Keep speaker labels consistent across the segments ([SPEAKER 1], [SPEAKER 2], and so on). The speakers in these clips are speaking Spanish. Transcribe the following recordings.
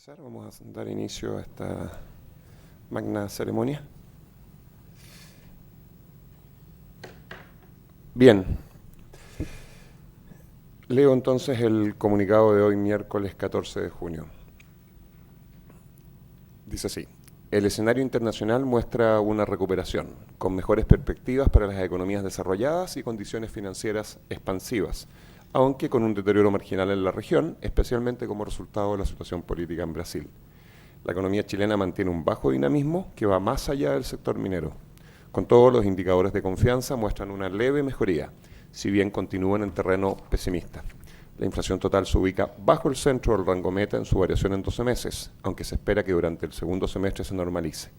[SPEAKER 1] comenzar, vamos a dar inicio a esta magna ceremonia. Bien, leo entonces el comunicado de hoy, miércoles 14 de junio. Dice así: el escenario internacional muestra una recuperación, con mejores perspectivas para las economías desarrolladas y condiciones financieras expansivas, aunque con un deterioro marginal en la región, especialmente como resultado de la situación política en Brasil. La economía chilena mantiene un bajo dinamismo que va más allá del sector minero. Con todo, los indicadores de confianza muestran una leve mejoría, si bien continúan en terreno pesimista. La inflación total se ubica bajo el centro del rango meta en su variación en 12 meses, aunque se espera que durante el segundo semestre se normalice.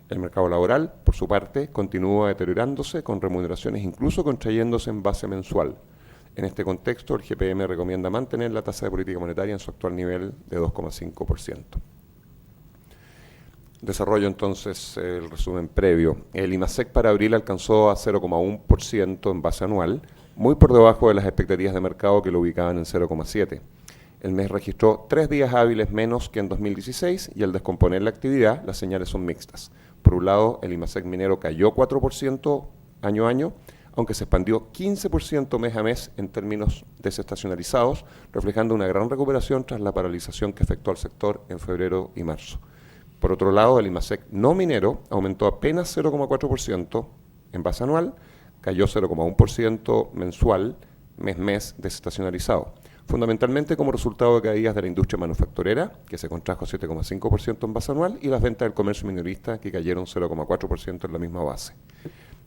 [SPEAKER 1] El mercado laboral, por su parte, continúa deteriorándose, con remuneraciones incluso contrayéndose en base mensual. En este contexto, el GPM recomienda mantener la tasa de política monetaria en su actual nivel de 2,5%. Desarrollo entonces el resumen previo. El IMASEC para abril alcanzó a 0,1% en base anual, muy por debajo de las expectativas de mercado que lo ubicaban en 0,7%. El mes registró 3 días hábiles menos que en 2016 y al descomponer la actividad, las señales son mixtas. Por un lado, el IMASEC minero cayó 4% año a año, aunque se expandió 15% mes a mes en términos desestacionalizados, reflejando una gran recuperación tras la paralización que afectó al sector en febrero y marzo. Por otro lado, el IMASEC no minero aumentó apenas 0,4% en base anual, cayó 0,1% mensual, mes desestacionalizado, fundamentalmente como resultado de caídas de la industria manufacturera, que se contrajo 7,5% en base anual, y las ventas del comercio minorista, que cayeron 0,4% en la misma base.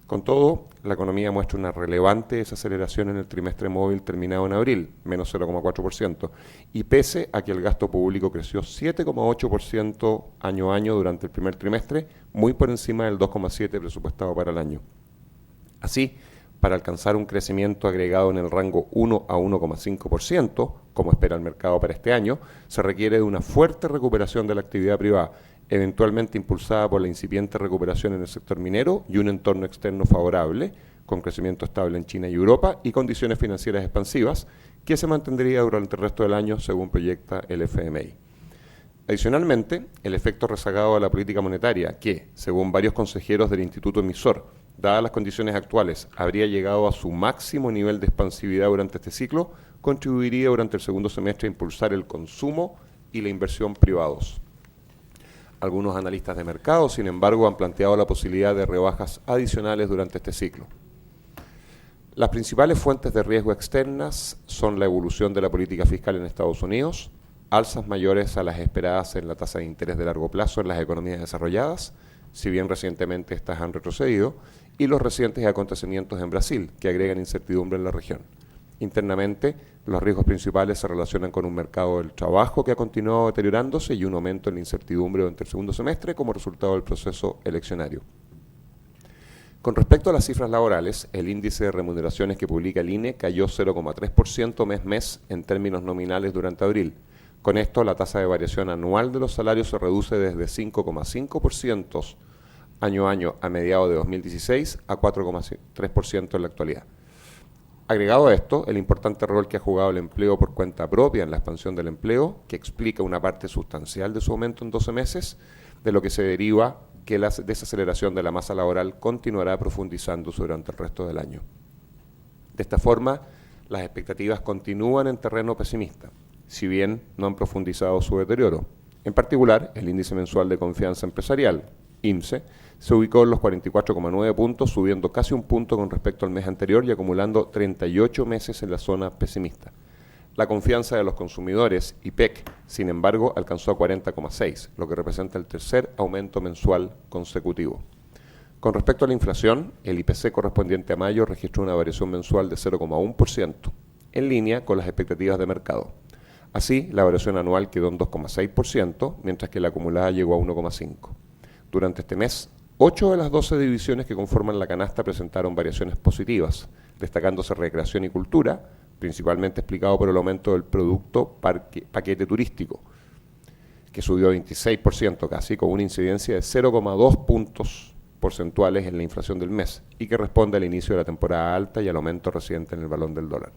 [SPEAKER 1] Con todo, la economía muestra una relevante desaceleración en el trimestre móvil terminado en abril, menos 0,4%, y pese a que el gasto público creció 7,8% año a año durante el primer trimestre, muy por encima del 2,7% presupuestado para el año. Así, para alcanzar un crecimiento agregado en el rango 1 a 1,5%, como espera el mercado para este año, se requiere de una fuerte recuperación de la actividad privada, eventualmente impulsada por la incipiente recuperación en el sector minero y un entorno externo favorable, con crecimiento estable en China y Europa y condiciones financieras expansivas, que se mantendría durante el resto del año, según proyecta el FMI. Adicionalmente, el efecto rezagado de la política monetaria, que, según varios consejeros del Instituto Emisor, dadas las condiciones actuales, habría llegado a su máximo nivel de expansividad durante este ciclo, contribuiría durante el segundo semestre a impulsar el consumo y la inversión privados. Algunos analistas de mercado, sin embargo, han planteado la posibilidad de rebajas adicionales durante este ciclo. Las principales fuentes de riesgo externas son la evolución de la política fiscal en Estados Unidos, alzas mayores a las esperadas en la tasa de interés de largo plazo en las economías desarrolladas, si bien recientemente estas han retrocedido, y los recientes acontecimientos en Brasil, que agregan incertidumbre en la región. Internamente, los riesgos principales se relacionan con un mercado del trabajo que ha continuado deteriorándose y un aumento en la incertidumbre durante el segundo semestre como resultado del proceso eleccionario. Con respecto a las cifras laborales, el índice de remuneraciones que publica el INE cayó 0,3% mes en términos nominales durante abril. Con esto, la tasa de variación anual de los salarios se reduce desde 5,5% año a año a mediados de 2016 a 4,3% en la actualidad. Agregado a esto, el importante rol que ha jugado el empleo por cuenta propia en la expansión del empleo, que explica una parte sustancial de su aumento en 12 meses, de lo que se deriva que la desaceleración de la masa laboral continuará profundizándose durante el resto del año. De esta forma, las expectativas continúan en terreno pesimista, si bien no han profundizado su deterioro. En particular, el índice mensual de confianza empresarial, IMSE, se ubicó en los 44,9 puntos, subiendo casi un punto con respecto al mes anterior y acumulando 38 meses en la zona pesimista. La confianza de los consumidores, IPEC, sin embargo, alcanzó a 40,6, lo que representa el tercer aumento mensual consecutivo. Con respecto a la inflación, el IPC correspondiente a mayo registró una variación mensual de 0,1%, en línea con las expectativas de mercado. Así, la variación anual quedó en 2,6%, mientras que la acumulada llegó a 1,5%. Durante este mes, 8 de las 12 divisiones que conforman la canasta presentaron variaciones positivas, destacándose recreación y cultura, principalmente explicado por el aumento del producto paquete turístico, que subió 26% casi, con una incidencia de 0,2 puntos porcentuales en la inflación del mes y que responde al inicio de la temporada alta y al aumento reciente en el valor del dólar.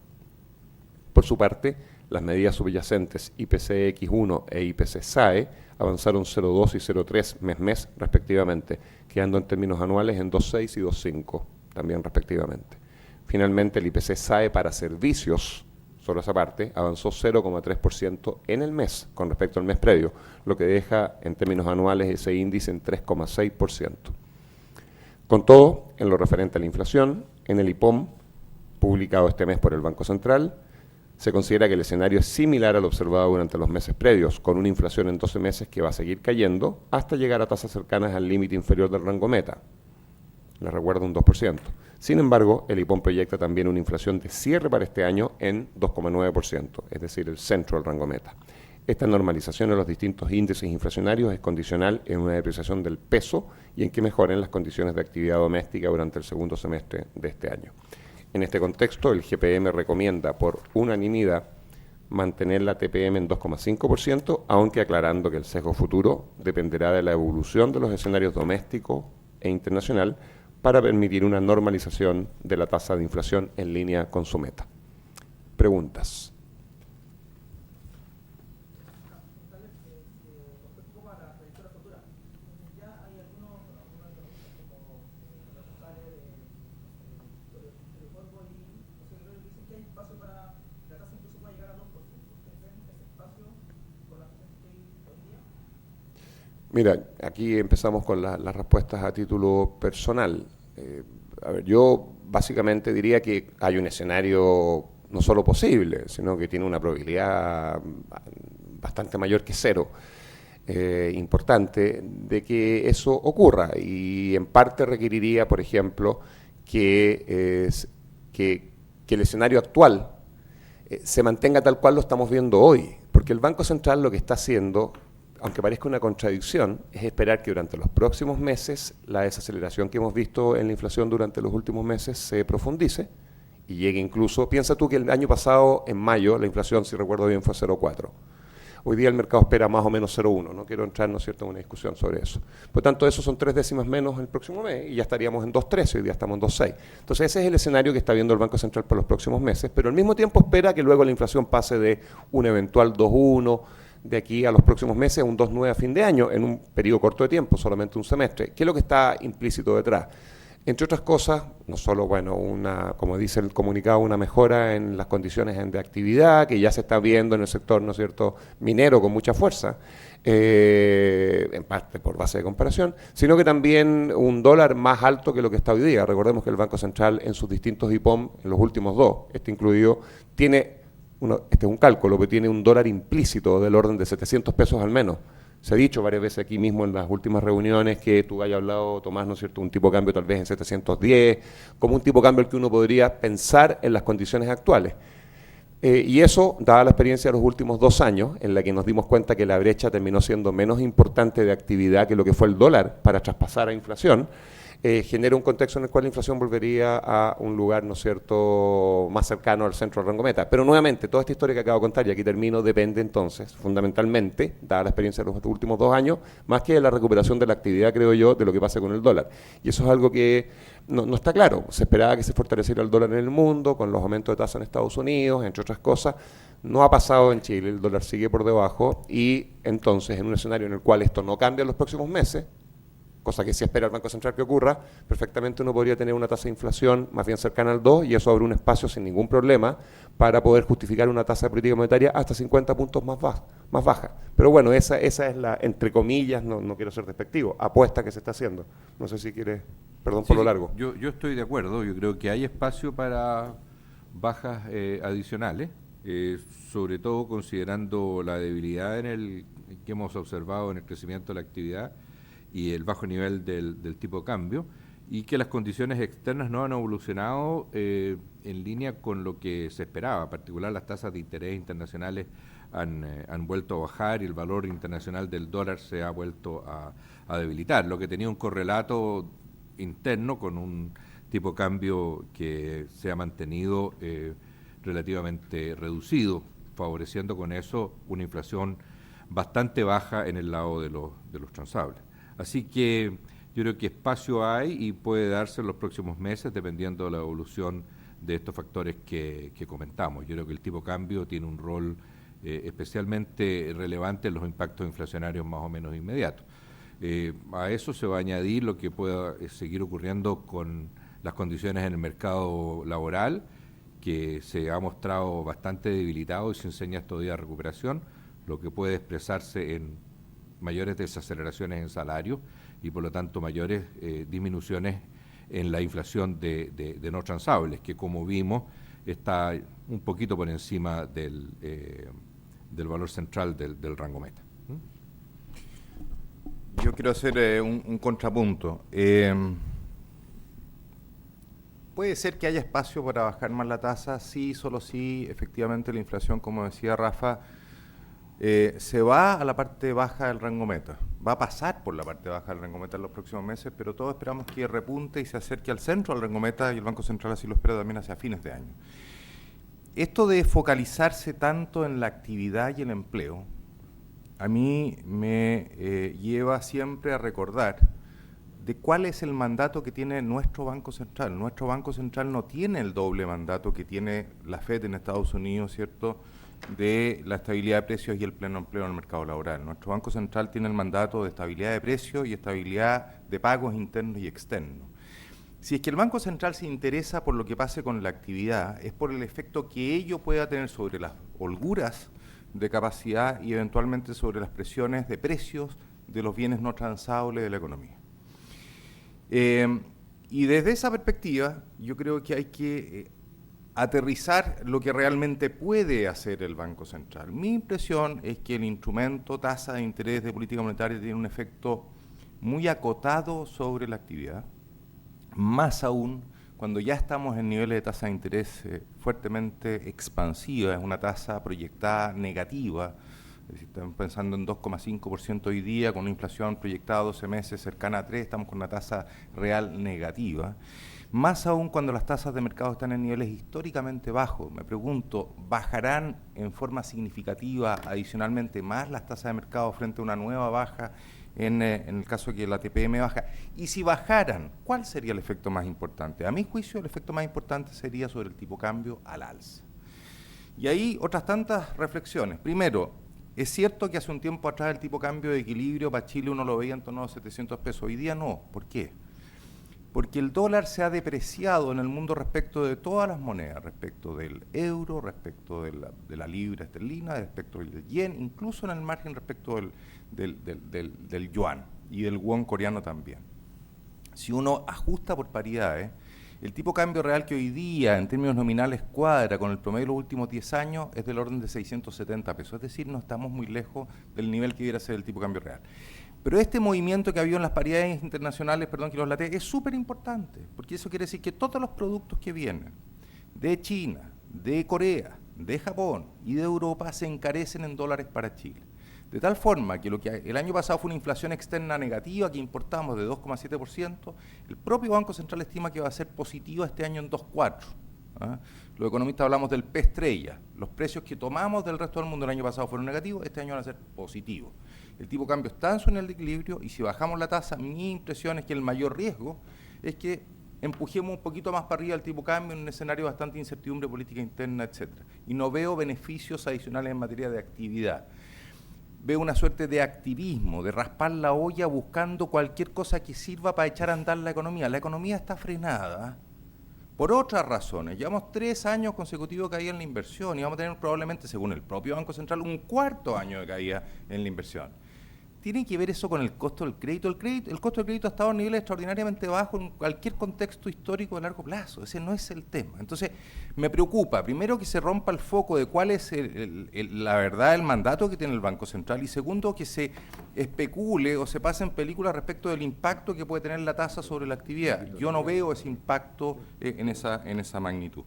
[SPEAKER 1] Por su parte, Las medidas subyacentes IPC-X1 e IPC-SAE avanzaron 0,2 y 0,3 mes respectivamente, quedando en términos anuales en 2,6 y 2,5 también respectivamente. Finalmente, el IPC-SAE para servicios, sobre esa parte, avanzó 0,3% en el mes con respecto al mes previo, lo que deja en términos anuales ese índice en 3,6%. Con todo, en lo referente a la inflación, en el IPOM, publicado este mes por el Banco Central, se considera que el escenario es similar al observado durante los meses previos, con una inflación en 12 meses que va a seguir cayendo hasta llegar a tasas cercanas al límite inferior del rango meta. Les recuerdo, un 2%. Sin embargo, el IPOM proyecta también una inflación de cierre para este año en 2,9%, es decir, el centro del rango meta. Esta normalización de los distintos índices inflacionarios es condicional en una depreciación del peso y en que mejoren las condiciones de actividad doméstica durante el segundo semestre de este año. En este contexto, el GPM recomienda por unanimidad mantener la TPM en 2,5%, aunque aclarando que el sesgo futuro dependerá de la evolución de los escenarios doméstico e internacional para permitir una normalización de la tasa de inflación en línea con su meta. Preguntas. Mira, aquí empezamos con las respuestas a título personal. Yo básicamente diría que hay un escenario no solo posible, sino que tiene una probabilidad bastante mayor que cero, importante, de que eso ocurra. Y en parte requeriría, por ejemplo, que el escenario actual se mantenga tal cual lo estamos viendo hoy. Porque el Banco Central lo que está haciendo, aunque parezca una contradicción, es esperar que durante los próximos meses la desaceleración que hemos visto en la inflación durante los últimos meses se profundice y llegue incluso, piensa tú que el año pasado, en mayo, la inflación, si recuerdo bien, fue 0,4. Hoy día el mercado espera más o menos 0,1, no quiero entrar, ¿no es cierto?, en una discusión sobre eso. Por tanto, eso son 3 décimas menos el próximo mes y ya estaríamos en 2,13, hoy día estamos en 2,6. Entonces ese es el escenario que está viendo el Banco Central para los próximos meses, pero al mismo tiempo espera que luego la inflación pase de un eventual 2,1, de aquí a los próximos meses, un 2,9 a fin de año, en un periodo corto de tiempo, solamente un semestre. ¿Qué es lo que está implícito detrás? Entre otras cosas, no solo, como dice el comunicado, una mejora en las condiciones de actividad, que ya se está viendo en el sector, ¿no es cierto?, minero con mucha fuerza, en parte por base de comparación, sino que también un dólar más alto que lo que está hoy día. Recordemos que el Banco Central en sus distintos IPOM, en los últimos dos, este incluido, este es un cálculo, que tiene un dólar implícito del orden de 700 pesos al menos. Se ha dicho varias veces aquí mismo en las últimas reuniones que tú hayas hablado, Tomás, ¿no es cierto?, un tipo de cambio tal vez en 710, como un tipo de cambio al que uno podría pensar en las condiciones actuales. Y eso, dada la experiencia de los últimos 2 años, en la que nos dimos cuenta que la brecha terminó siendo menos importante de actividad que lo que fue el dólar para traspasar a inflación, genera un contexto en el cual la inflación volvería a un lugar, ¿no es cierto?, más cercano al centro del rango meta. Pero nuevamente, toda esta historia que acabo de contar, y aquí termino, depende entonces, fundamentalmente, dada la experiencia de los últimos 2 años, más que de la recuperación de la actividad, creo yo, de lo que pasa con el dólar. Y eso es algo que no está claro. Se esperaba que se fortaleciera el dólar en el mundo, con los aumentos de tasa en Estados Unidos, entre otras cosas. No ha pasado en Chile, el dólar sigue por debajo, y entonces, en un escenario en el cual esto no cambia en los próximos meses, cosa que sí espera el Banco Central que ocurra, perfectamente uno podría tener una tasa de inflación más bien cercana al 2 y eso abre un espacio sin ningún problema para poder justificar una tasa de política monetaria hasta 50 puntos más baja. Pero bueno, esa es la, entre comillas, no quiero ser despectivo, apuesta que se está haciendo. No sé si quieres, perdón por lo largo.
[SPEAKER 2] Yo estoy de acuerdo, yo creo que hay espacio para bajas adicionales, sobre todo considerando la debilidad que hemos observado en el crecimiento de la actividad y el bajo nivel del tipo de cambio, y que las condiciones externas no han evolucionado en línea con lo que se esperaba. En particular, las tasas de interés internacionales han vuelto a bajar y el valor internacional del dólar se ha vuelto a debilitar, lo que tenía un correlato interno con un tipo de cambio que se ha mantenido relativamente reducido, favoreciendo con eso una inflación bastante baja en el lado de los transables. Así que yo creo que espacio hay y puede darse en los próximos meses dependiendo de la evolución de estos factores que comentamos. Yo creo que el tipo de cambio tiene un rol especialmente relevante en los impactos inflacionarios más o menos inmediatos. A eso se va a añadir lo que pueda seguir ocurriendo con las condiciones en el mercado laboral, que se ha mostrado bastante debilitado y sin señas todavía de recuperación, lo que puede expresarse en mayores desaceleraciones en salarios y por lo tanto mayores disminuciones en la inflación de no transables, que como vimos está un poquito por encima del valor central del rango meta.
[SPEAKER 3] Yo quiero hacer un contrapunto. ¿Puede ser que haya espacio para bajar más la tasa? Sí, solo sí, efectivamente la inflación, como decía Rafa, se va a la parte baja del rango meta. Va a pasar por la parte baja del rango meta en los próximos meses, pero todos esperamos que repunte y se acerque al centro del rango meta, y el Banco Central así lo espera también hacia fines de año. Esto de focalizarse tanto en la actividad y el empleo, a mí me lleva siempre a recordar de cuál es el mandato que tiene nuestro Banco Central. Nuestro Banco Central no tiene el doble mandato que tiene la FED en Estados Unidos, ¿cierto?, de la estabilidad de precios y el pleno empleo en el mercado laboral. Nuestro Banco Central tiene el mandato de estabilidad de precios y estabilidad de pagos internos y externos. Si es que el Banco Central se interesa por lo que pase con la actividad, es por el efecto que ello pueda tener sobre las holguras de capacidad y eventualmente sobre las presiones de precios de los bienes no transables de la economía. Y desde esa perspectiva, yo creo que hay que aterrizar lo que realmente puede hacer el Banco Central. Mi impresión es que el instrumento tasa de interés de política monetaria tiene un efecto muy acotado sobre la actividad, más aún cuando ya estamos en niveles de tasa de interés fuertemente expansiva, es una tasa proyectada negativa. Es decir, estamos pensando en 2,5% hoy día, con una inflación proyectada a 12 meses cercana a 3, estamos con una tasa real negativa. Más aún cuando las tasas de mercado están en niveles históricamente bajos. Me pregunto, ¿bajarán en forma significativa adicionalmente más las tasas de mercado frente a una nueva baja en el caso de que la TPM baja? Y si bajaran, ¿cuál sería el efecto más importante? A mi juicio, el efecto más importante sería sobre el tipo de cambio al alza. Y ahí otras tantas reflexiones. Primero, es cierto que hace un tiempo atrás el tipo de cambio de equilibrio para Chile uno lo veía en torno a 700 pesos. Hoy día no. ¿Por qué? Porque el dólar se ha depreciado en el mundo respecto de todas las monedas, respecto del euro, respecto de la libra esterlina, respecto del yen, incluso en el margen respecto del yuan y del won coreano también. Si uno ajusta por paridades, el tipo de cambio real que hoy día en términos nominales cuadra con el promedio de los últimos 10 años es del orden de 670 pesos, es decir, no estamos muy lejos del nivel que debiera ser el tipo de cambio real. Pero este movimiento que ha habido en las paridades internacionales, perdón que los late, es súper importante, porque eso quiere decir que todos los productos que vienen de China, de Corea, de Japón y de Europa se encarecen en dólares para Chile. De tal forma que lo que el año pasado fue una inflación externa negativa que importamos de 2,7%, el propio Banco Central estima que va a ser positiva este año en 2,4%. ¿Ah? Los economistas hablamos del P estrella. Los precios que tomamos del resto del mundo el año pasado fueron negativos, este año van a ser positivos. El tipo de cambio está en su nivel de equilibrio y si bajamos la tasa, mi impresión es que el mayor riesgo es que empujemos un poquito más para arriba el tipo de cambio en un escenario de bastante incertidumbre política interna, etcétera. Y no veo beneficios adicionales en materia de actividad. Veo una suerte de activismo, de raspar la olla buscando cualquier cosa que sirva para echar a andar la economía. La economía está frenada por otras razones. Llevamos 3 años consecutivos de caída en la inversión y vamos a tener probablemente, según el propio Banco Central, un 4.º año de caída en la inversión. Tiene que ver eso con el costo del crédito. El costo del crédito ha estado a niveles extraordinariamente bajos en cualquier contexto histórico de largo plazo. Ese no es el tema. Entonces, me preocupa, primero, que se rompa el foco de cuál es la verdad, el mandato que tiene el Banco Central, y segundo, que se especule o se pase en película respecto del impacto que puede tener la tasa sobre la actividad. Yo no veo ese impacto en esa magnitud.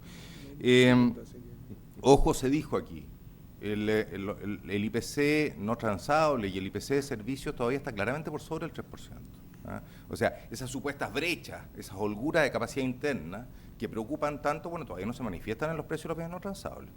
[SPEAKER 3] Ojo, se dijo aquí. El IPC no transable y el IPC de servicios todavía está claramente por sobre el 3%. ¿Ah? O sea, esas supuestas brechas, esas holguras de capacidad interna que preocupan tanto, bueno, todavía no se manifiestan en los precios de los bienes no transables.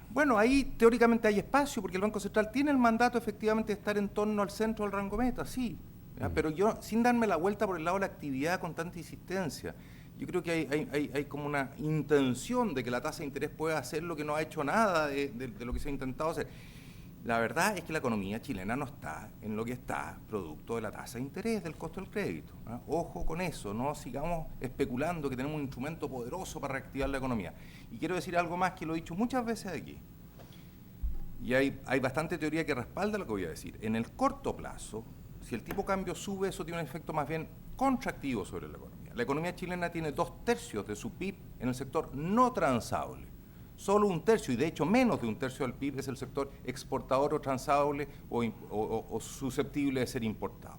[SPEAKER 3] Bueno, ahí teóricamente hay espacio porque el Banco Central tiene el mandato efectivamente de estar en torno al centro del rango meta, sí. ¿ya? Pero yo, sin darme la vuelta por el lado de la actividad con tanta insistencia, yo creo que hay como una intención de que la tasa de interés pueda hacer lo que no ha hecho nada de lo que se ha intentado hacer. La verdad es que la economía chilena no está en lo que está producto de la tasa de interés, del costo del crédito, ¿eh? Ojo con eso, no sigamos especulando que tenemos un instrumento poderoso para reactivar la economía. Y quiero decir algo más que lo he dicho muchas veces aquí. Y hay bastante teoría que respalda lo que voy a decir. En el corto plazo, si el tipo de cambio sube, eso tiene un efecto más bien contractivo sobre la economía. La economía chilena tiene 2/3 de su PIB en el sector no transable. Solo 1/3, y de hecho menos de 1/3 del PIB, es el sector exportador o transable o susceptible de ser importado.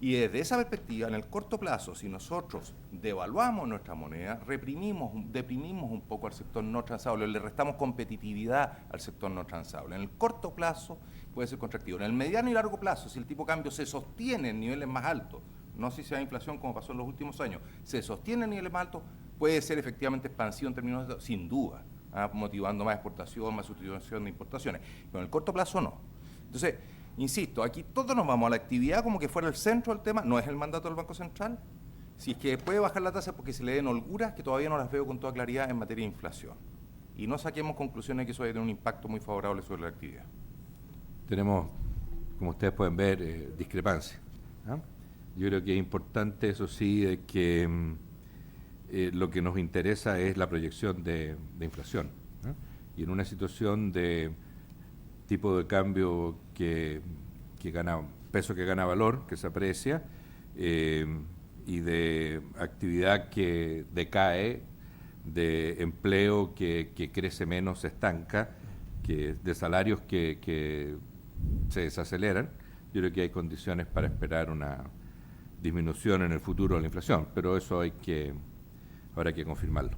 [SPEAKER 3] Y desde esa perspectiva, en el corto plazo, si nosotros devaluamos nuestra moneda, deprimimos un poco al sector no transable, le restamos competitividad al sector no transable. En el corto plazo puede ser contractivo. En el mediano y largo plazo, si el tipo de cambio se sostiene en niveles más altos, no si sea inflación como pasó en los últimos años, se sostiene en niveles más altos, puede ser efectivamente expansivo en términos de, sin duda, motivando más exportación, más sustitución de importaciones. Pero en el corto plazo no. Entonces, insisto, aquí todos nos vamos a la actividad como que fuera el centro del tema, no es el mandato del Banco Central. Si es que puede bajar la tasa porque se le den holguras que todavía no las veo con toda claridad en materia de inflación. Y no saquemos conclusiones de que eso va a tener un impacto muy favorable sobre la actividad.
[SPEAKER 2] Tenemos, como ustedes pueden ver, discrepancias. Yo creo que es importante, eso sí, de que lo que nos interesa es la proyección de inflación, ¿no? Y en una situación de tipo de cambio que gana, peso que gana valor, que se aprecia, y de actividad que decae, de empleo que crece menos, se estanca, de salarios que se desaceleran, yo creo que hay condiciones para esperar una disminución en el futuro de la inflación, pero eso habrá que confirmarlo.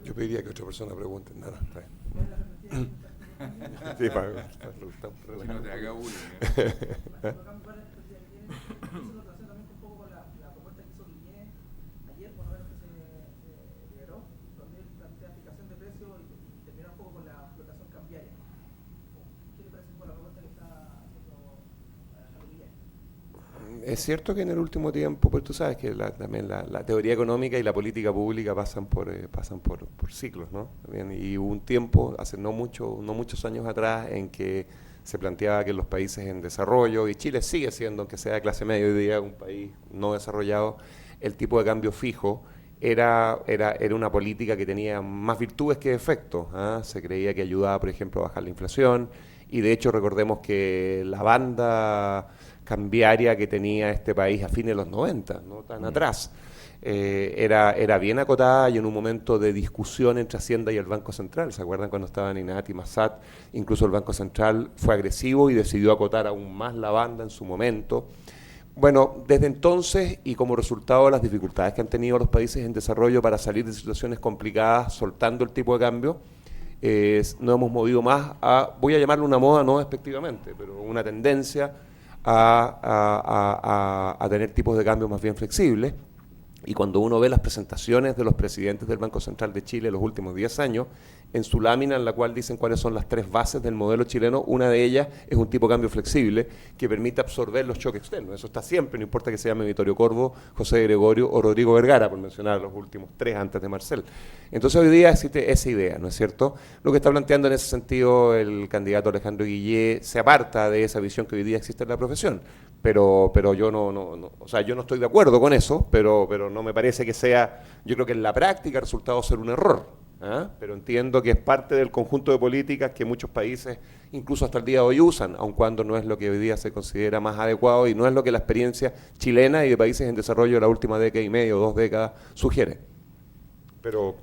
[SPEAKER 1] Yo pediría que otra persona pregunte. Nada, está bien. Sí,
[SPEAKER 2] Si no te haga bullying.
[SPEAKER 1] Es cierto que en el último tiempo, pues tú sabes que también la teoría económica y la política pública pasan por ciclos, ¿no? También, y hubo un tiempo, hace no muchos años atrás, en que se planteaba que los países en desarrollo, y Chile sigue siendo, aunque sea de clase media hoy día, un país no desarrollado, el tipo de cambio fijo era una política que tenía más virtudes que defectos, ¿ah? Se creía que ayudaba, por ejemplo, a bajar la inflación, y de hecho recordemos que la banda cambiaria que tenía este país a fines de los 90, no tan atrás, era bien acotada y en un momento de discusión entre Hacienda y el Banco Central. ¿Se acuerdan cuando estaban Inat y Massat? Incluso el Banco Central fue agresivo y decidió acotar aún más la banda en su momento. Bueno, desde entonces y como resultado de las dificultades que han tenido los países en desarrollo para salir de situaciones complicadas soltando el tipo de cambio, nos hemos movido más a, voy a llamarlo una moda, no despectivamente, pero una tendencia a tener tipos de cambio más bien flexibles. Y cuando uno ve las presentaciones de los presidentes del Banco Central de Chile en los últimos 10 años, en su lámina en la cual dicen cuáles son las 3 bases del modelo chileno, una de ellas es un tipo de cambio flexible que permite absorber los choques externos. Eso está siempre, no importa que se llame Vittorio Corvo, José Gregorio o Rodrigo Vergara, por mencionar los últimos 3 antes de Marcel. Entonces hoy día existe esa idea, ¿no es cierto? Lo que está planteando en ese sentido el candidato Alejandro Guillé se aparta de esa visión que hoy día existe en la profesión. Pero yo no, o sea, yo no estoy de acuerdo con eso, pero no me parece que sea, yo creo que en la práctica ha resultado ser un error, ¿eh? Pero entiendo que es parte del conjunto de políticas que muchos países, incluso hasta el día de hoy, usan, aun cuando no es lo que hoy día se considera más adecuado y no es lo que la experiencia chilena y de países en desarrollo de la última década y media o 2 décadas sugiere. Pero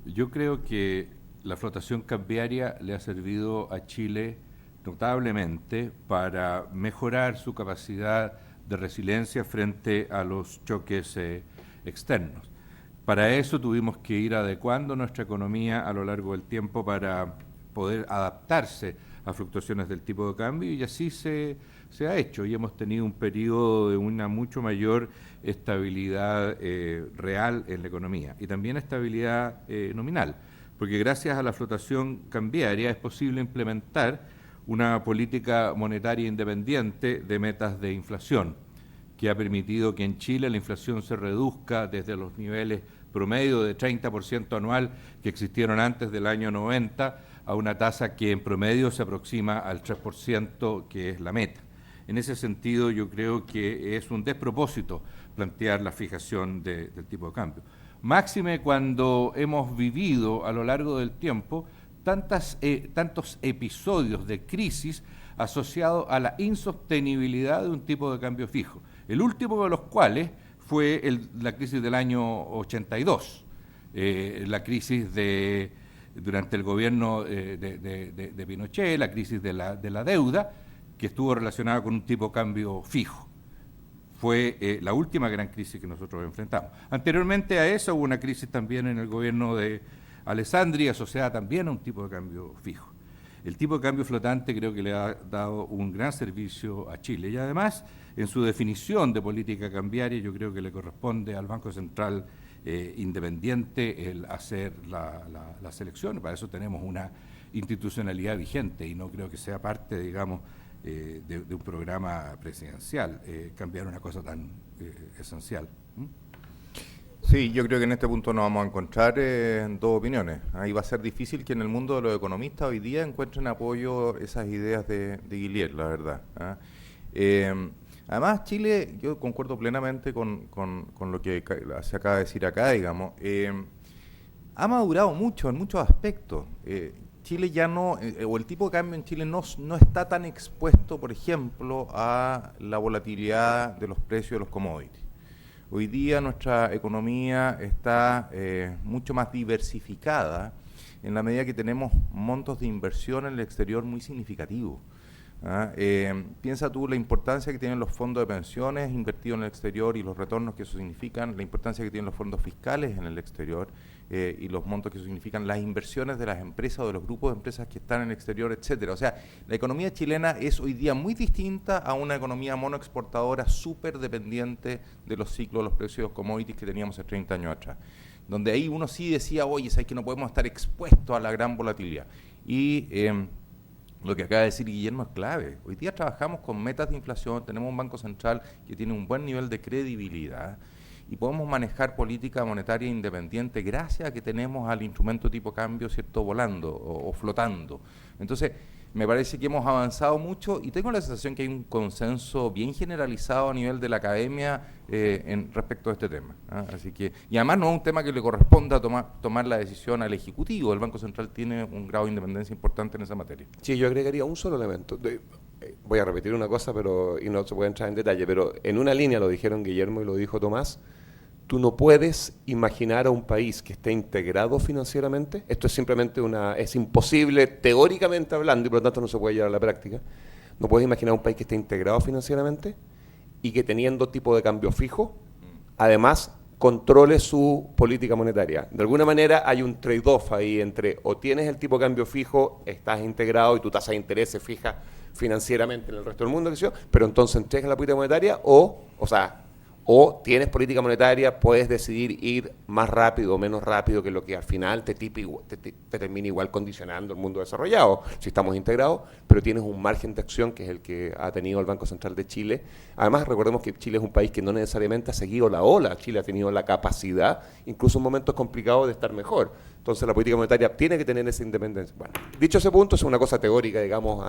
[SPEAKER 2] yo creo que la flotación cambiaria le ha servido a Chile notablemente para mejorar su capacidad de resiliencia frente a los choques externos. Para eso tuvimos que ir adecuando nuestra economía a lo largo del tiempo para poder adaptarse a fluctuaciones del tipo de cambio y así se ha hecho y hemos tenido un periodo de una mucho mayor estabilidad real en la economía y también estabilidad nominal, porque gracias a la flotación cambiaria es posible implementar una política monetaria independiente de metas de inflación, que ha permitido que en Chile la inflación se reduzca desde los niveles promedio de 30% anual que existieron antes del año 90 a una tasa que en promedio se aproxima al 3%, que es la meta. En ese sentido, yo creo que es un despropósito plantear la fijación del tipo de cambio. Máxime cuando hemos vivido a lo largo del tiempo tantos episodios de crisis asociados a la insostenibilidad de un tipo de cambio fijo. El último de los cuales fue la crisis del año 82, la crisis durante el gobierno de Pinochet, la crisis de la deuda, que estuvo relacionada con un tipo de cambio fijo. Fue la última gran crisis que nosotros enfrentamos. Anteriormente a eso hubo una crisis también en el gobierno de Alessandri, asociada también a un tipo de cambio fijo. El tipo de cambio flotante creo que le ha dado un gran servicio a Chile y además en su definición de política cambiaria yo creo que le corresponde al Banco Central independiente el hacer la selección. Para eso tenemos una institucionalidad vigente y no creo que sea parte, digamos, de un programa presidencial, cambiar una cosa tan esencial.
[SPEAKER 3] Sí, yo creo que en este punto nos vamos a encontrar dos opiniones. Ahí va a ser difícil que en el mundo de los economistas hoy día encuentren apoyo esas ideas de Guillier, la verdad. Además, Chile, yo concuerdo plenamente con lo que se acaba de decir acá, digamos, ha madurado mucho en muchos aspectos. Chile ya no, o el tipo de cambio en Chile no está tan expuesto, por ejemplo, a la volatilidad de los precios de los commodities. Hoy día nuestra economía está mucho más diversificada en la medida que tenemos montos de inversión en el exterior muy significativos. Piensa tú la importancia que tienen los fondos de pensiones invertidos en el exterior y los retornos que eso significan, la importancia que tienen los fondos fiscales en el exterior y los montos que eso significan, las inversiones de las empresas o de los grupos de empresas que están en el exterior, etcétera. O sea, la economía chilena es hoy día muy distinta a una economía monoexportadora súper dependiente de los ciclos de los precios de los commodities que teníamos hace 30 años atrás, donde ahí uno sí decía, oye, ¿sabes que no podemos estar expuestos a la gran volatilidad? Y lo que acaba de decir Guillermo es clave. Hoy día trabajamos con metas de inflación, tenemos un Banco Central que tiene un buen nivel de credibilidad y podemos manejar política monetaria independiente gracias a que tenemos al instrumento tipo cambio, ¿cierto?, volando o flotando. Entonces, me parece que hemos avanzado mucho y tengo la sensación que hay un consenso bien generalizado a nivel de la academia respecto a este tema. Así que, y además no es un tema que le corresponda tomar la decisión al Ejecutivo. El Banco Central tiene un grado de independencia importante en esa materia.
[SPEAKER 1] Sí, yo agregaría un solo elemento. Voy a repetir una cosa, y no se puede entrar en detalle, pero en una línea lo dijeron Guillermo y lo dijo Tomás. Tú no puedes imaginar a un país que esté integrado financieramente. Esto es simplemente es imposible teóricamente hablando y por lo tanto no se puede llevar a la práctica. No puedes imaginar un país que esté integrado financieramente y que teniendo tipo de cambio fijo, además controle su política monetaria. De alguna manera hay un trade-off ahí entre o tienes el tipo de cambio fijo, estás integrado y tu tasa de interés se fija financieramente en el resto del mundo, pero entonces entregas la política monetaria o tienes política monetaria, puedes decidir ir más rápido o menos rápido, que lo que al final te termina igual condicionando el mundo desarrollado, si estamos integrados, pero tienes un margen de acción que es el que ha tenido el Banco Central de Chile. Además, recordemos que Chile es un país que no necesariamente ha seguido la ola, Chile ha tenido la capacidad, incluso en momentos complicados, de estar mejor. Entonces la política monetaria tiene que tener esa independencia. Bueno, dicho ese punto, es una cosa teórica, digamos,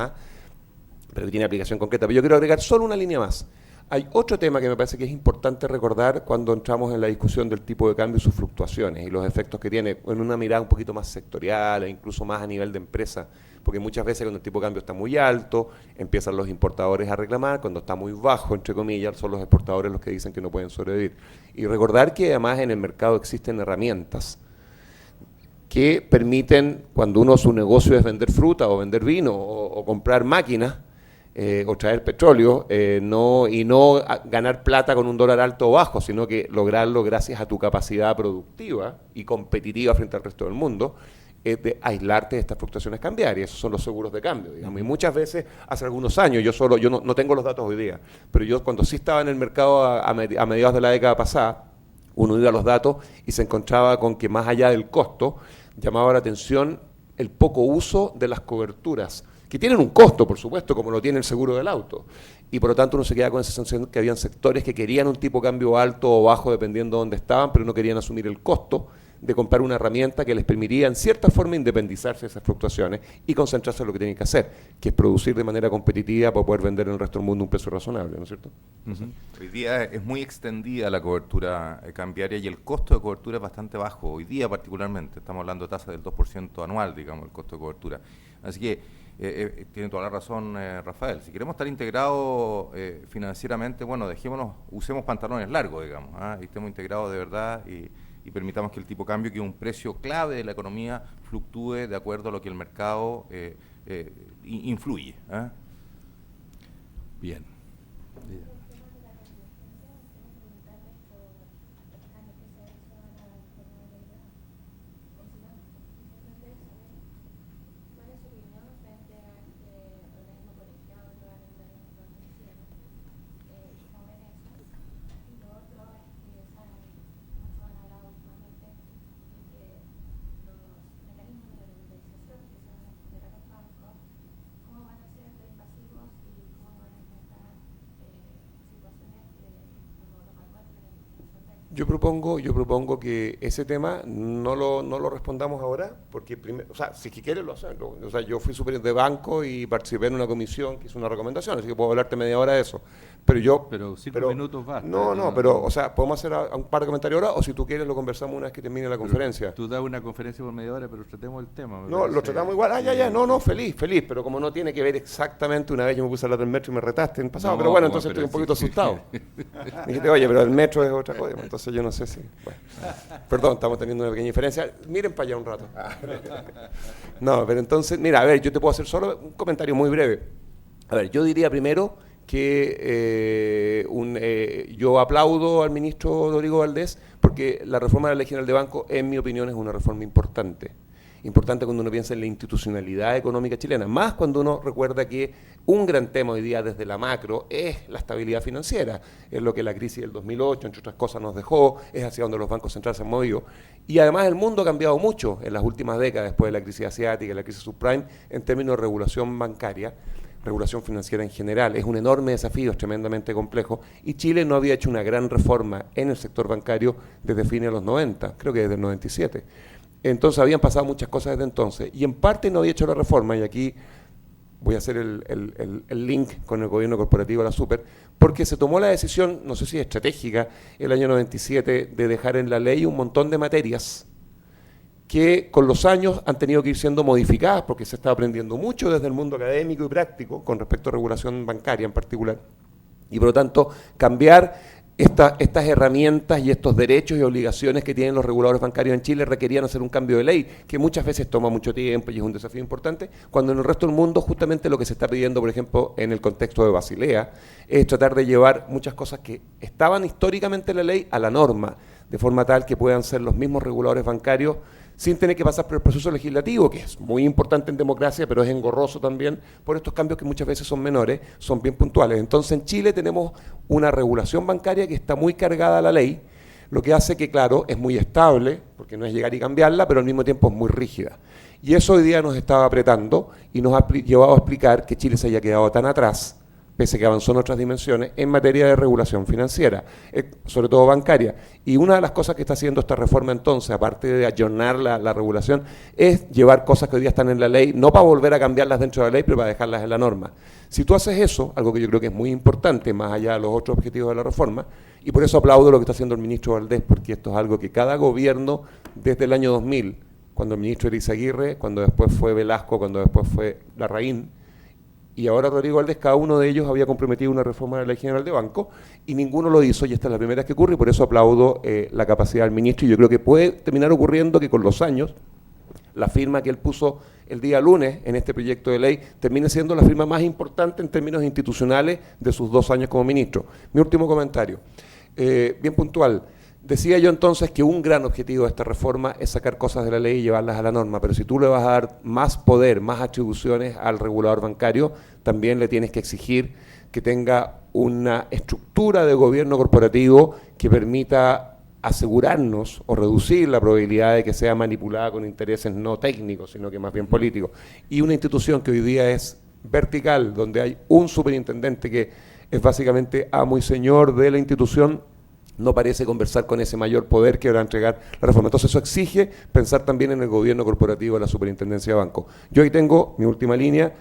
[SPEAKER 1] pero que tiene aplicación concreta. Pero yo quiero agregar solo una línea más. Hay otro tema que me parece que es importante recordar cuando entramos en la discusión del tipo de cambio y sus fluctuaciones y los efectos que tiene en una mirada un poquito más sectorial e incluso más a nivel de empresa, porque muchas veces cuando el tipo de cambio está muy alto, empiezan los importadores a reclamar, cuando está muy bajo, entre comillas, son los exportadores los que dicen que no pueden sobrevivir. Y recordar que además en el mercado existen herramientas que permiten, cuando su negocio es vender fruta o vender vino o comprar máquinas, o traer petróleo, no ganar plata con un dólar alto o bajo, sino que lograrlo gracias a tu capacidad productiva y competitiva frente al resto del mundo, de aislarte de estas fluctuaciones cambiarias. Esos son los seguros de cambio, digamos. Y muchas veces, hace algunos años, yo no tengo los datos hoy día, pero yo cuando sí estaba en el mercado a mediados de la década pasada, uno iba a los datos y se encontraba con que más allá del costo, llamaba la atención el poco uso de las coberturas que tienen un costo, por supuesto, como lo tiene el seguro del auto. Y por lo tanto uno se queda con esa sensación que habían sectores que querían un tipo de cambio alto o bajo dependiendo de dónde estaban, pero no querían asumir el costo de comprar una herramienta que les permitiría en cierta forma independizarse de esas fluctuaciones y concentrarse en lo que tienen que hacer, que es producir de manera competitiva para poder vender en el resto del mundo a un precio razonable, ¿no es cierto?
[SPEAKER 3] Hoy día es muy extendida la cobertura cambiaria y el costo de cobertura es bastante bajo. Hoy día particularmente, estamos hablando de tasa del 2% anual, digamos, el costo de cobertura. Así que tiene toda la razón Rafael. Si queremos estar integrados financieramente, bueno, usemos pantalones largos, digamos, y estemos integrados de verdad y permitamos que el tipo de cambio, que es un precio clave de la economía, fluctúe de acuerdo a lo que el mercado influye.
[SPEAKER 2] Bien.
[SPEAKER 1] Yo propongo que ese tema no lo respondamos ahora, porque primero, o sea, si es que quieres lo hacemos. O sea, yo fui superior de banco y participé en una comisión que hizo una recomendación, así que puedo hablarte media hora de eso. Pero
[SPEAKER 2] 5 minutos basta.
[SPEAKER 1] Pero, o sea, podemos hacer un par de comentarios ahora, o si tú quieres lo conversamos una vez que termine la conferencia.
[SPEAKER 2] Tú das una conferencia por media hora, pero tratemos el tema.
[SPEAKER 1] No, lo tratamos igual. Feliz, pero como no tiene que ver exactamente, una vez yo me puse a hablar del metro y me retaste en el pasado, pero bueno, entonces estoy un poquito asustado. Me dijiste, oye, pero el metro es otra cosa, entonces yo no sé si... Bueno. Perdón, estamos teniendo una pequeña diferencia. Miren para allá un rato. No, pero entonces, mira, a ver, yo te puedo hacer solo un comentario muy breve. A ver, yo diría primero que yo aplaudo al ministro Rodrigo Valdés porque la reforma de la Ley General de Banco, en mi opinión, es una reforma importante. Importante cuando uno piensa en la institucionalidad económica chilena, más cuando uno recuerda que un gran tema hoy día desde la macro es la estabilidad financiera, es lo que la crisis del 2008, entre otras cosas, nos dejó, es hacia donde los bancos centrales se han movido. Y además el mundo ha cambiado mucho en las últimas décadas, después de la crisis asiática, la crisis subprime, en términos de regulación bancaria, regulación financiera en general. Es un enorme desafío, es tremendamente complejo, y Chile no había hecho una gran reforma en el sector bancario desde fines de los 90, creo que desde el 97. Entonces habían pasado muchas cosas desde entonces, y en parte no había hecho la reforma, y aquí voy a hacer el link con el gobierno corporativo de la Super, porque se tomó la decisión, no sé si estratégica, el año 97, de dejar en la ley un montón de materias que con los años han tenido que ir siendo modificadas, porque se está aprendiendo mucho desde el mundo académico y práctico, con respecto a regulación bancaria en particular, y por lo tanto cambiar estas herramientas y estos derechos y obligaciones que tienen los reguladores bancarios en Chile requerían hacer un cambio de ley, que muchas veces toma mucho tiempo y es un desafío importante, cuando en el resto del mundo justamente lo que se está pidiendo, por ejemplo, en el contexto de Basilea, es tratar de llevar muchas cosas que estaban históricamente en la ley a la norma, de forma tal que puedan ser los mismos reguladores bancarios sin tener que pasar por el proceso legislativo, que es muy importante en democracia, pero es engorroso también por estos cambios que muchas veces son menores, son bien puntuales. Entonces en Chile tenemos una regulación bancaria que está muy cargada a la ley, lo que hace que, claro, es muy estable, porque no es llegar y cambiarla, pero al mismo tiempo es muy rígida. Y eso hoy día nos estaba apretando y nos ha llevado a explicar que Chile se haya quedado tan atrás, pese a que avanzó en otras dimensiones, en materia de regulación financiera, sobre todo bancaria. Y una de las cosas que está haciendo esta reforma entonces, aparte de ayornar la regulación, es llevar cosas que hoy día están en la ley, no para volver a cambiarlas dentro de la ley, pero para dejarlas en la norma. Si tú haces eso, algo que yo creo que es muy importante, más allá de los otros objetivos de la reforma, y por eso aplaudo lo que está haciendo el ministro Valdés, porque esto es algo que cada gobierno, desde el año 2000, cuando el ministro era Izaguirre, cuando después fue Velasco, cuando después fue Larraín, y ahora Rodrigo Valdés, cada uno de ellos había comprometido una reforma de la Ley General de Banco y ninguno lo hizo, y esta es la primera vez que ocurre, y por eso aplaudo la capacidad del ministro, y yo creo que puede terminar ocurriendo que con los años la firma que él puso el día lunes en este proyecto de ley termine siendo la firma más importante en términos institucionales de sus 2 años como ministro. Mi último comentario, bien puntual. Decía yo entonces que un gran objetivo de esta reforma es sacar cosas de la ley y llevarlas a la norma, pero si tú le vas a dar más poder, más atribuciones al regulador bancario, también le tienes que exigir que tenga una estructura de gobierno corporativo que permita asegurarnos o reducir la probabilidad de que sea manipulada con intereses no técnicos, sino que más bien políticos. Y una institución que hoy día es vertical, donde hay un superintendente que es básicamente amo y señor de la institución, no parece conversar con ese mayor poder que va a entregar la reforma. Entonces eso exige pensar también en el gobierno corporativo de la superintendencia de banco. Yo ahí tengo mi última línea.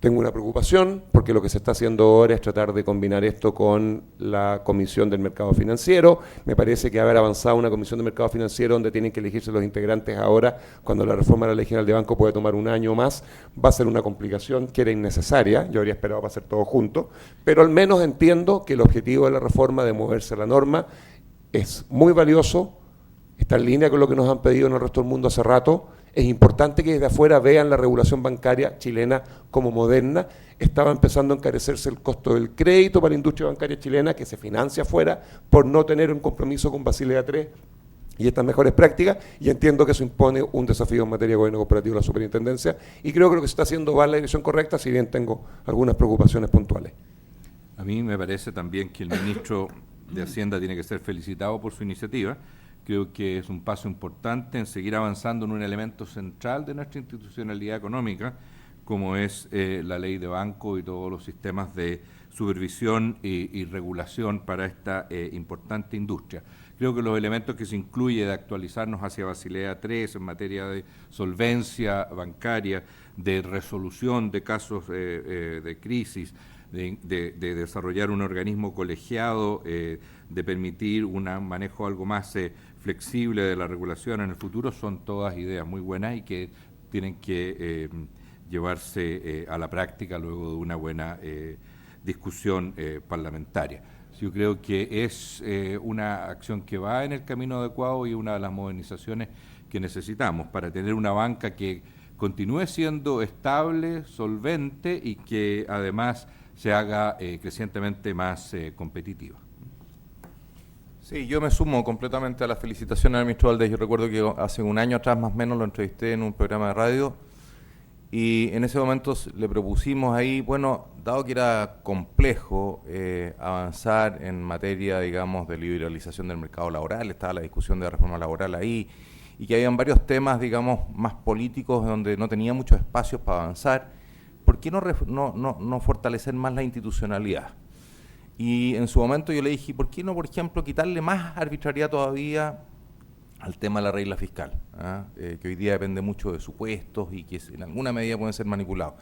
[SPEAKER 1] Tengo una preocupación porque lo que se está haciendo ahora es tratar de combinar esto con la Comisión del Mercado Financiero. Me parece que haber avanzado una Comisión del Mercado Financiero donde tienen que elegirse los integrantes ahora, cuando la reforma de la Ley General de Banco puede tomar un año más, va a ser una complicación que era innecesaria. Yo habría esperado para hacer todo junto, pero al menos entiendo que el objetivo de la reforma de moverse a la norma es muy valioso, está en línea con lo que nos han pedido en el resto del mundo hace rato. Es importante que desde afuera vean la regulación bancaria chilena como moderna. Estaba empezando a encarecerse el costo del crédito para la industria bancaria chilena, que se financia afuera por no tener un compromiso con Basilea III y estas mejores prácticas, y entiendo que eso impone un desafío en materia de gobierno corporativo de la superintendencia, y creo que lo que se está haciendo va en la dirección correcta, si bien tengo algunas preocupaciones puntuales.
[SPEAKER 2] A mí me parece también que el ministro de Hacienda tiene que ser felicitado por su iniciativa. Creo que es un paso importante en seguir avanzando en un elemento central de nuestra institucionalidad económica, como es la ley de banco y todos los sistemas de supervisión y regulación para esta importante industria. Creo que los elementos que se incluye de actualizarnos hacia Basilea III en materia de solvencia bancaria, de resolución de casos de crisis, de desarrollar un organismo colegiado, de permitir un manejo algo más flexible de la regulación en el futuro, son todas ideas muy buenas y que tienen que llevarse a la práctica luego de una buena discusión parlamentaria. Yo creo que es una acción que va en el camino adecuado y una de las modernizaciones que necesitamos para tener una banca que continúe siendo estable, solvente y que además se haga crecientemente más competitiva.
[SPEAKER 3] Sí, yo me sumo completamente a las felicitaciones al ministro Valdés. Yo recuerdo que hace un año atrás más o menos lo entrevisté en un programa de radio y en ese momento le propusimos ahí, bueno, dado que era complejo avanzar en materia, digamos, de liberalización del mercado laboral, estaba la discusión de la reforma laboral ahí, y que habían varios temas, digamos, más políticos donde no tenía muchos espacios para avanzar, ¿por qué no fortalecer más la institucionalidad? Y en su momento yo le dije, ¿por qué no, por ejemplo, quitarle más arbitrariedad todavía al tema de la regla fiscal? Que hoy día depende mucho de supuestos y que en alguna medida pueden ser manipulados.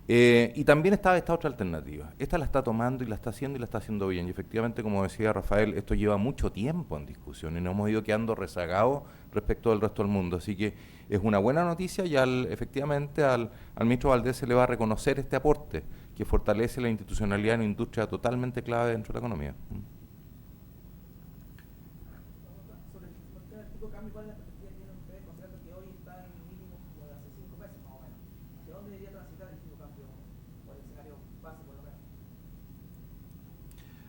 [SPEAKER 3] Y también estaba esta otra alternativa. Esta la está tomando y la está haciendo bien. Y efectivamente, como decía Rafael, esto lleva mucho tiempo en discusión y nos hemos ido quedando rezagados respecto del resto del mundo. Así que es una buena noticia y efectivamente al ministro Valdés se le va a reconocer este aporte que fortalece la institucionalidad en una industria totalmente clave dentro de la economía.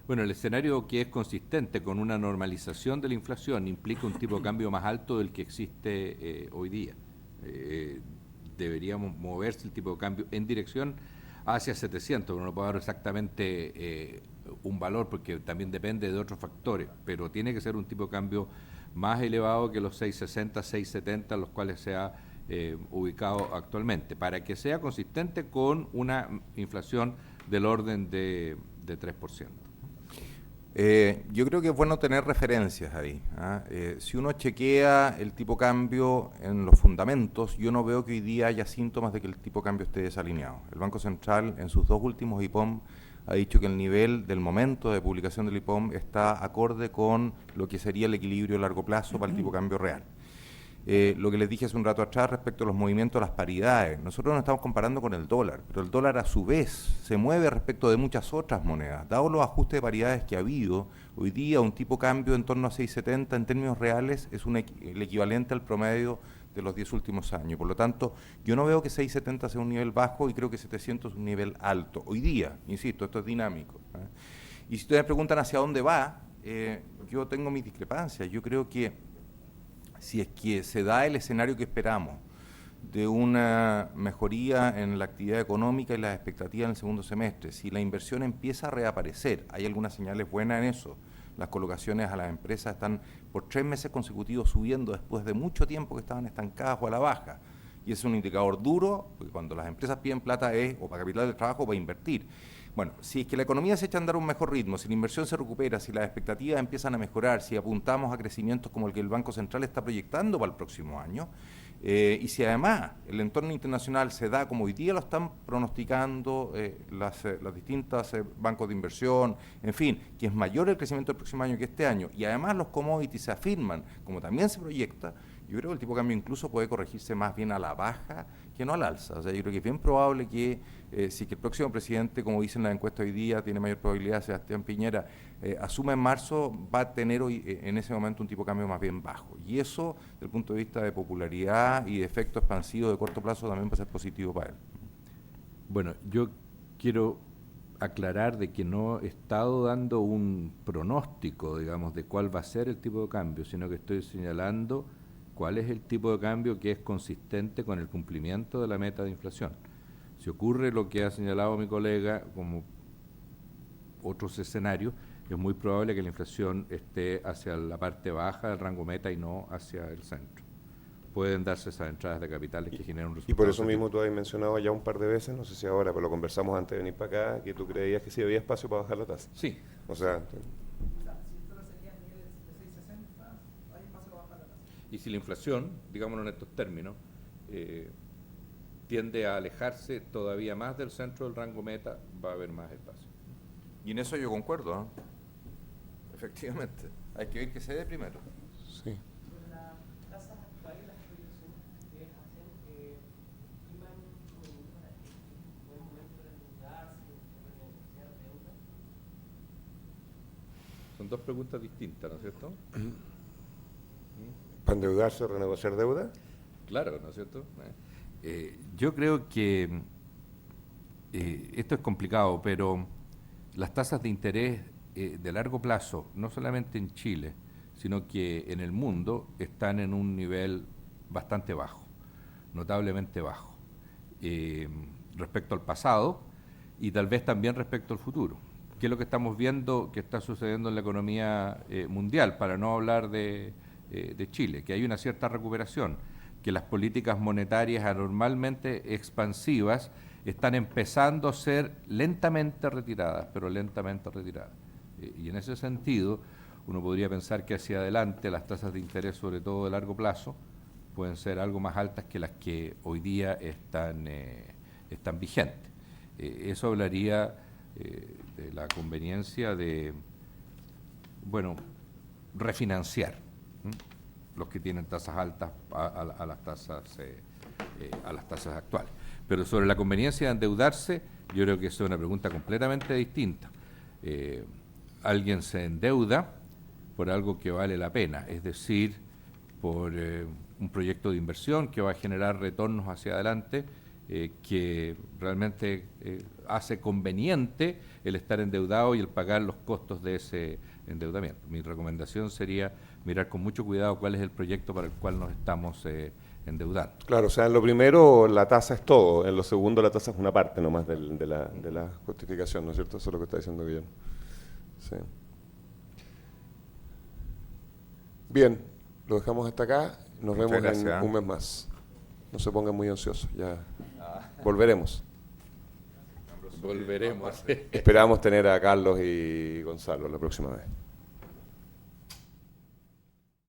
[SPEAKER 2] Bueno, el escenario que es consistente con una normalización de la inflación implica un tipo de cambio más alto del que existe hoy día. Deberíamos moverse el tipo de cambio en dirección hacia 700, pero no puedo dar exactamente un valor porque también depende de otros factores, pero tiene que ser un tipo de cambio más elevado que los 660, 670, los cuales se ha ubicado actualmente, para que sea consistente con una inflación del orden de 3%.
[SPEAKER 3] Yo creo que es bueno tener referencias ahí. Si uno chequea el tipo cambio en los fundamentos, yo no veo que hoy día haya síntomas de que el tipo cambio esté desalineado. El Banco Central en sus dos últimos IPOM ha dicho que el nivel del momento de publicación del IPOM está acorde con lo que sería el equilibrio a largo plazo para el tipo cambio real. Lo que les dije hace un rato atrás respecto a los movimientos de las paridades. Nosotros nos estamos comparando con el dólar, pero el dólar a su vez se mueve respecto de muchas otras monedas. Dado los ajustes de paridades que ha habido, hoy día un tipo cambio en torno a 6,70 en términos reales es el equivalente al promedio de los 10 últimos años. Por lo tanto, yo no veo que 6,70 sea un nivel bajo y creo que 700 es un nivel alto. Hoy día, insisto, esto es dinámico. Y si ustedes me preguntan hacia dónde va, yo tengo mis discrepancias. Yo creo que si es que se da el escenario que esperamos de una mejoría en la actividad económica y las expectativas en el segundo semestre, si la inversión empieza a reaparecer, hay algunas señales buenas en eso, las colocaciones a las empresas están por 3 meses consecutivos subiendo después de mucho tiempo que estaban estancadas o a la baja. Y es un indicador duro, porque cuando las empresas piden plata es o para capital de trabajo o para invertir. Bueno, si es que la economía se echa a andar a un mejor ritmo, si la inversión se recupera, si las expectativas empiezan a mejorar, si apuntamos a crecimientos como el que el Banco Central está proyectando para el próximo año, y si además el entorno internacional se da como hoy día lo están pronosticando las distintas bancos de inversión, en fin, que es mayor el crecimiento del próximo año que este año, y además los commodities se afirman, como también se proyecta, yo creo que el tipo de cambio incluso puede corregirse más bien a la baja que no al alza. O sea, yo creo que es bien probable que si que el próximo presidente, como dicen las encuestas hoy día, tiene mayor probabilidad, Sebastián Piñera, asume en marzo, va a tener hoy, en ese momento un tipo de cambio más bien bajo. Y eso, desde el punto de vista de popularidad y de efecto expansivo de corto plazo, también va a ser positivo para él.
[SPEAKER 2] Bueno, yo quiero aclarar de que no he estado dando un pronóstico, digamos, de cuál va a ser el tipo de cambio, sino que estoy señalando cuál es el tipo de cambio que es consistente con el cumplimiento de la meta de inflación. Si ocurre lo que ha señalado mi colega como otros escenarios, es muy probable que la inflación esté hacia la parte baja del rango meta y no hacia el centro. Pueden darse esas entradas de capitales que generan un resultado.
[SPEAKER 1] Y por eso mismo tú habías mencionado ya un par de veces, no sé si ahora, pero lo conversamos antes de venir para acá, que tú creías que sí había espacio para bajar la tasa.
[SPEAKER 2] Sí.
[SPEAKER 1] O sea,
[SPEAKER 2] y si la inflación, digámoslo en estos términos, tiende a alejarse todavía más del centro del rango meta, va a haber más espacio.
[SPEAKER 3] Y en eso yo concuerdo, ¿no? Efectivamente. Hay que ver que se dé primero.
[SPEAKER 1] sí.
[SPEAKER 4] Las tasas actuales, las proyecciones que ustedes hacen, estiman un buen momento de endeudarse, de renegociar deuda.
[SPEAKER 2] Son dos preguntas distintas, ¿no es cierto?
[SPEAKER 1] ¿Para endeudarse o renegociar deuda?
[SPEAKER 2] Claro, ¿no es cierto? Yo creo que esto es complicado, pero las tasas de interés de largo plazo, no solamente en Chile, sino que en el mundo, están en un nivel bastante bajo, notablemente bajo, respecto al pasado y tal vez también respecto al futuro. ¿Qué es lo que estamos viendo que está sucediendo en la economía mundial? Para no hablar de Chile, que hay una cierta recuperación, que las políticas monetarias anormalmente expansivas están empezando a ser lentamente retiradas, pero lentamente retiradas. Y en ese sentido, uno podría pensar que hacia adelante las tasas de interés, sobre todo de largo plazo, pueden ser algo más altas que las que hoy día están vigentes. Eso hablaría de la conveniencia de, bueno, refinanciar los que tienen tasas altas a las tasas actuales. Pero sobre la conveniencia de endeudarse, yo creo que eso es una pregunta completamente distinta. Alguien se endeuda por algo que vale la pena, es decir, por un proyecto de inversión que va a generar retornos hacia adelante, que realmente hace conveniente el estar endeudado y el pagar los costos de ese endeudamiento. Mi recomendación sería mirar con mucho cuidado cuál es el proyecto para el cual nos estamos endeudando.
[SPEAKER 1] Claro, o sea, en lo primero la tasa es todo, en lo segundo la tasa es una parte nomás de la justificación, ¿no es cierto? Eso es lo que está diciendo Guillermo. Sí. Bien, lo dejamos hasta acá, nos
[SPEAKER 3] Muchas
[SPEAKER 1] vemos
[SPEAKER 3] gracias,
[SPEAKER 1] en un mes más. No se pongan muy ansiosos, ya volveremos.
[SPEAKER 2] Volveremos.
[SPEAKER 1] Esperamos tener a Carlos y Gonzalo la próxima vez.